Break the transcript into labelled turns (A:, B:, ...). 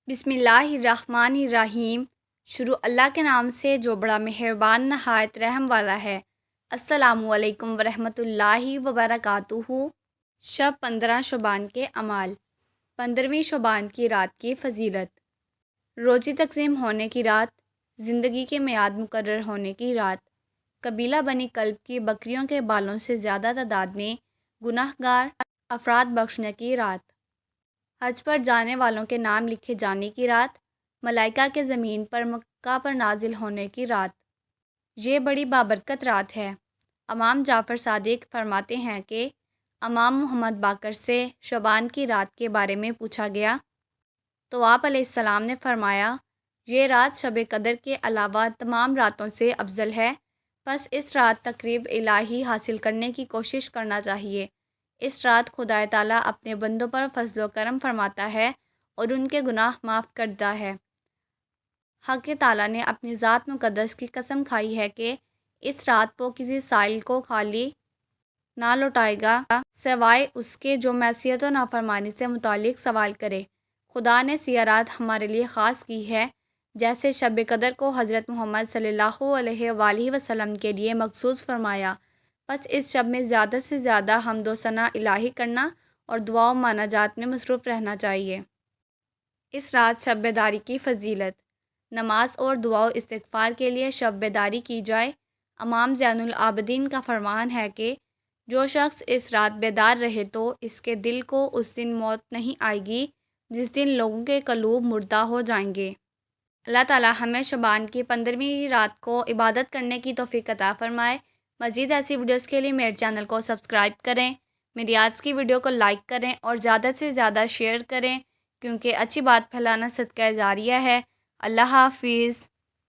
A: بسم اللہ الرحمن الرحیم۔ شروع اللہ کے نام سے جو بڑا مہربان نہایت رحم والا ہے۔ السلام علیکم ورحمۃ اللہ وبرکاتہ۔ شب 15 شعبان کے اعمال۔ 15ویں شعبان کی رات کی فضیلت۔ روزی تقسیم ہونے کی رات، زندگی کے میعاد مقرر ہونے کی رات، قبیلہ بنی کلب کی بکریوں کے بالوں سے زیادہ تعداد میں گناہ گار افراد بخشنے کی رات، حج پر جانے والوں کے نام لکھے جانے کی رات، ملائکہ کے زمین پر مکہ پر نازل ہونے کی رات۔ یہ بڑی بابرکت رات ہے۔ امام جعفر صادق فرماتے ہیں کہ امام محمد باقر سے شعبان کی رات کے بارے میں پوچھا گیا تو آپ علیہ السلام نے فرمایا، یہ رات شب قدر کے علاوہ تمام راتوں سے افضل ہے، بس اس رات تقرب الہی حاصل کرنے کی کوشش کرنا چاہیے۔ اس رات خدا تعالیٰ اپنے بندوں پر فضل و کرم فرماتا ہے اور ان کے گناہ معاف کرتا ہے۔ حق تعالیٰ نے اپنی ذات مقدس کی قسم کھائی ہے کہ اس رات وہ کسی سائل کو خالی نہ لوٹائے گا سوائے اس کے جو معصیت و نافرمانی سے متعلق سوال کرے۔ خدا نے یہ رات ہمارے لیے خاص کی ہے، جیسے شب قدر کو حضرت محمد صلی اللہ علیہ وآلہ وسلم کے لیے مخصوص فرمایا۔ بس اس شب میں زیادہ سے زیادہ حمد و ثنا الہی کرنا اور دعا و مناجات میں مصروف رہنا چاہیے۔ اس رات شب بیداری کی فضیلت۔ نماز اور دعا و استغفار کے لیے شب بیداری کی جائے۔ امام زین العابدین کا فرمان ہے کہ جو شخص اس رات بیدار رہے تو اس کے دل کو اس دن موت نہیں آئے گی جس دن لوگوں کے قلوب مردہ ہو جائیں گے۔ اللہ تعالی ہمیں شعبان کی 15ویں رات کو عبادت کرنے کی توفیق عطا فرمائے۔ مزید ایسی ویڈیوز کے لیے میرے چینل کو سبسکرائب کریں، میری آج کی ویڈیو کو لائک کریں اور زیادہ سے زیادہ شیئر کریں، کیونکہ اچھی بات پھیلانا صدقہ جاریہ ہے۔ اللہ حافظ۔